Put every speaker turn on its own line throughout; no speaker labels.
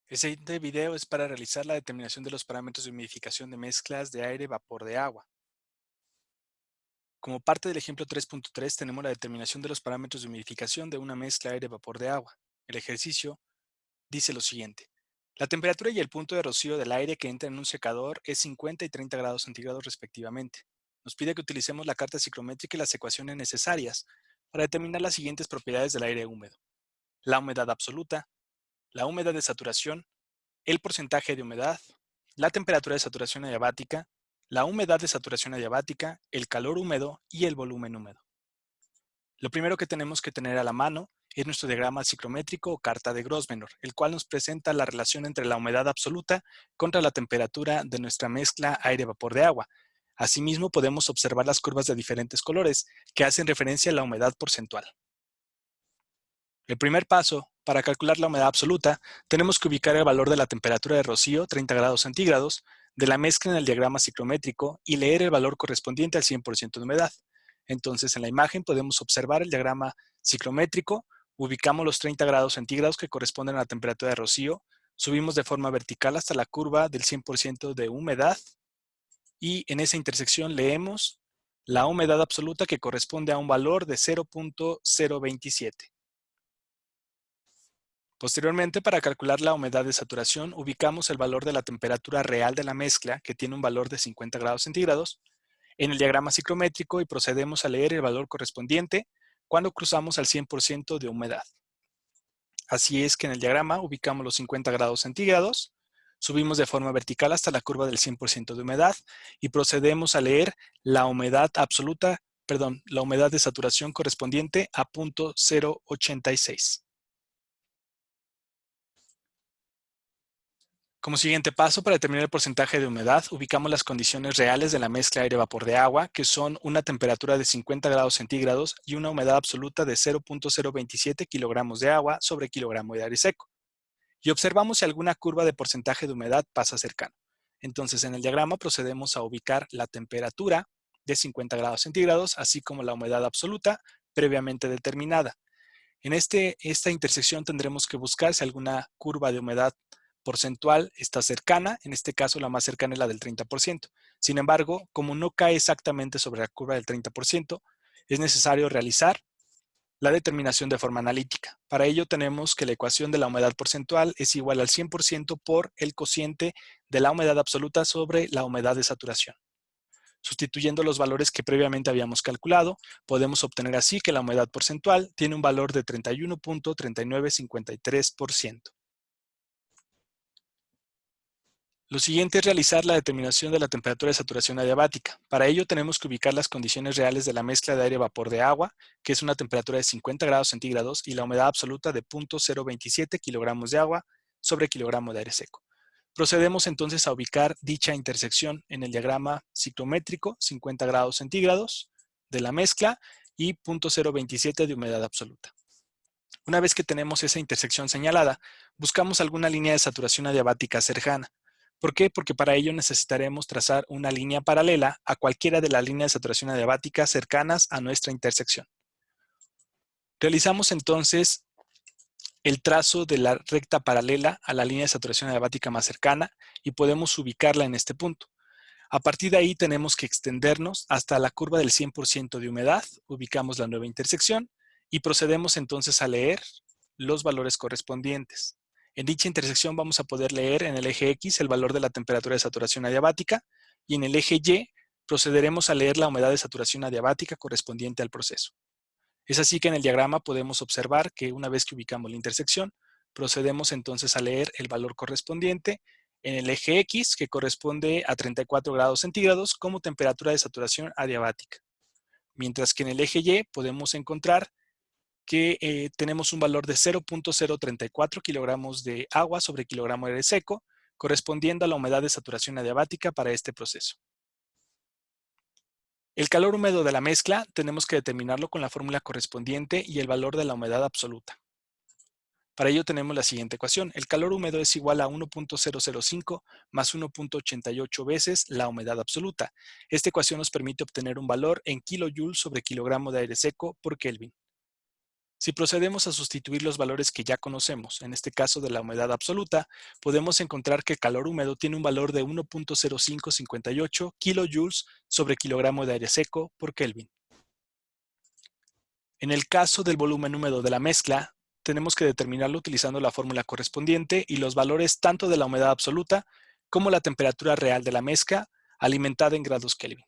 El siguiente video es para realizar la determinación de los parámetros de humidificación de mezclas de aire-vapor de agua. Como parte del ejemplo 3.3 tenemos la determinación de los parámetros de humidificación de una mezcla aire-vapor de agua. El ejercicio dice lo siguiente. La temperatura y el punto de rocío del aire que entra en un secador es 50 y 30 grados centígrados respectivamente. Nos pide que utilicemos la carta ciclométrica y las ecuaciones necesarias para determinar las siguientes propiedades del aire húmedo: la humedad absoluta, la humedad de saturación, el porcentaje de humedad, la temperatura de saturación adiabática, la humedad de saturación adiabática, el calor húmedo y el volumen húmedo. Lo primero que tenemos que tener a la mano es nuestro diagrama ciclométrico o carta de Grosvenor, el cual nos presenta la relación entre la humedad absoluta contra la temperatura de nuestra mezcla aire-vapor de agua. Asimismo, podemos observar las curvas de diferentes colores que hacen referencia a la humedad porcentual. El primer paso, para calcular la humedad absoluta, tenemos que ubicar el valor de la temperatura de rocío, 30 grados centígrados, de la mezcla en el diagrama ciclométrico y leer el valor correspondiente al 100% de humedad. Entonces, en la imagen podemos observar el diagrama ciclométrico, ubicamos los 30 grados centígrados que corresponden a la temperatura de rocío, subimos de forma vertical hasta la curva del 100% de humedad y en esa intersección leemos la humedad absoluta que corresponde a un valor de 0.027. Posteriormente, para calcular la humedad de saturación, ubicamos el valor de la temperatura real de la mezcla, que tiene un valor de 50 grados centígrados, en el diagrama ciclométrico y procedemos a leer el valor correspondiente cuando cruzamos al 100% de humedad. Así es que en el diagrama ubicamos los 50 grados centígrados, subimos de forma vertical hasta la curva del 100% de humedad y procedemos a leer la humedad absoluta, la humedad de saturación correspondiente a 0.086. Como siguiente paso, para determinar el porcentaje de humedad, ubicamos las condiciones reales de la mezcla aire-vapor de agua, que son una temperatura de 50 grados centígrados y una humedad absoluta de 0.027 kilogramos de agua sobre kilogramo de aire seco. Y observamos si alguna curva de porcentaje de humedad pasa cercano. Entonces, en el diagrama procedemos a ubicar la temperatura de 50 grados centígrados, así como la humedad absoluta previamente determinada. En esta intersección tendremos que buscar si alguna curva de humedad porcentual está cercana, en este caso la más cercana es la del 30%. Sin embargo, como no cae exactamente sobre la curva del 30%, es necesario realizar la determinación de forma analítica. Para ello tenemos que la ecuación de la humedad porcentual es igual al 100% por el cociente de la humedad absoluta sobre la humedad de saturación. Sustituyendo los valores que previamente habíamos calculado, podemos obtener así que la humedad porcentual tiene un valor de 31.3953%. Lo siguiente es realizar la determinación de la temperatura de saturación adiabática. Para ello tenemos que ubicar las condiciones reales de la mezcla de aire-vapor de agua, que es una temperatura de 50 grados centígrados, y la humedad absoluta de 0.027 kilogramos de agua sobre kilogramo de aire seco. Procedemos entonces a ubicar dicha intersección en el diagrama ciclométrico, 50 grados centígrados de la mezcla y 0.027 de humedad absoluta. Una vez que tenemos esa intersección señalada, buscamos alguna línea de saturación adiabática cercana. ¿Por qué? Porque para ello necesitaremos trazar una línea paralela a cualquiera de las líneas de saturación adiabática cercanas a nuestra intersección. Realizamos entonces el trazo de la recta paralela a la línea de saturación adiabática más cercana y podemos ubicarla en este punto. A partir de ahí tenemos que extendernos hasta la curva del 100% de humedad, ubicamos la nueva intersección y procedemos entonces a leer los valores correspondientes. En dicha intersección vamos a poder leer en el eje X el valor de la temperatura de saturación adiabática y en el eje Y procederemos a leer la humedad de saturación adiabática correspondiente al proceso. Es así que en el diagrama podemos observar que una vez que ubicamos la intersección, procedemos entonces a leer el valor correspondiente en el eje X, que corresponde a 34 grados centígrados como temperatura de saturación adiabática. Mientras que en el eje Y podemos encontrar que tenemos un valor de 0.034 kilogramos de agua sobre kilogramo de aire seco, correspondiendo a la humedad de saturación adiabática para este proceso. El calor húmedo de la mezcla tenemos que determinarlo con la fórmula correspondiente y el valor de la humedad absoluta. Para ello tenemos la siguiente ecuación. El calor húmedo es igual a 1.005 más 1.88 veces la humedad absoluta. Esta ecuación nos permite obtener un valor en kilojoules sobre kilogramo de aire seco por Kelvin. Si procedemos a sustituir los valores que ya conocemos, en este caso de la humedad absoluta, podemos encontrar que el calor húmedo tiene un valor de 1.0558 kilojoules sobre kilogramo de aire seco por Kelvin. En el caso del volumen húmedo de la mezcla, tenemos que determinarlo utilizando la fórmula correspondiente y los valores tanto de la humedad absoluta como la temperatura real de la mezcla alimentada en grados Kelvin.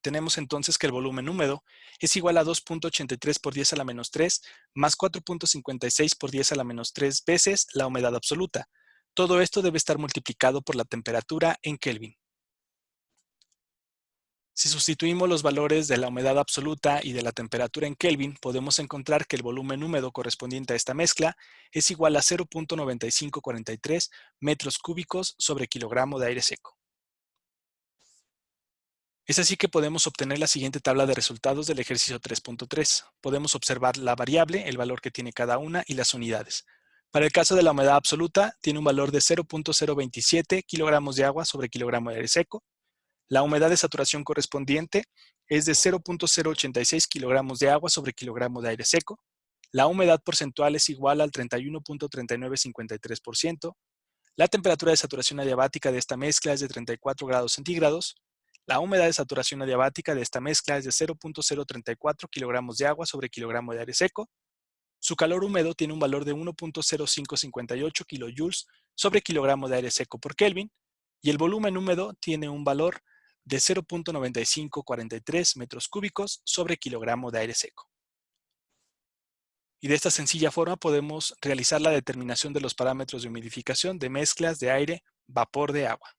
Tenemos entonces que el volumen húmedo es igual a 2.83 por 10 a la menos 3 más 4.56 por 10 a la menos 3 veces la humedad absoluta. Todo esto debe estar multiplicado por la temperatura en Kelvin. Si sustituimos los valores de la humedad absoluta y de la temperatura en Kelvin, podemos encontrar que el volumen húmedo correspondiente a esta mezcla es igual a 0.9543 metros cúbicos sobre kilogramo de aire seco. Es así que podemos obtener la siguiente tabla de resultados del ejercicio 3.3. Podemos observar la variable, el valor que tiene cada una y las unidades. Para el caso de la humedad absoluta, tiene un valor de 0.027 kilogramos de agua sobre kilogramo de aire seco. La humedad de saturación correspondiente es de 0.086 kilogramos de agua sobre kilogramo de aire seco. La humedad porcentual es igual al 31.3953%. La temperatura de saturación adiabática de esta mezcla es de 34 grados centígrados. La humedad de saturación adiabática de esta mezcla es de 0.034 kilogramos de agua sobre kilogramo de aire seco. Su calor húmedo tiene un valor de 1.0558 kilojoules sobre kilogramo de aire seco por Kelvin y el volumen húmedo tiene un valor de 0.9543 metros cúbicos sobre kilogramo de aire seco. Y de esta sencilla forma podemos realizar la determinación de los parámetros de humidificación de mezclas de aire, vapor de agua.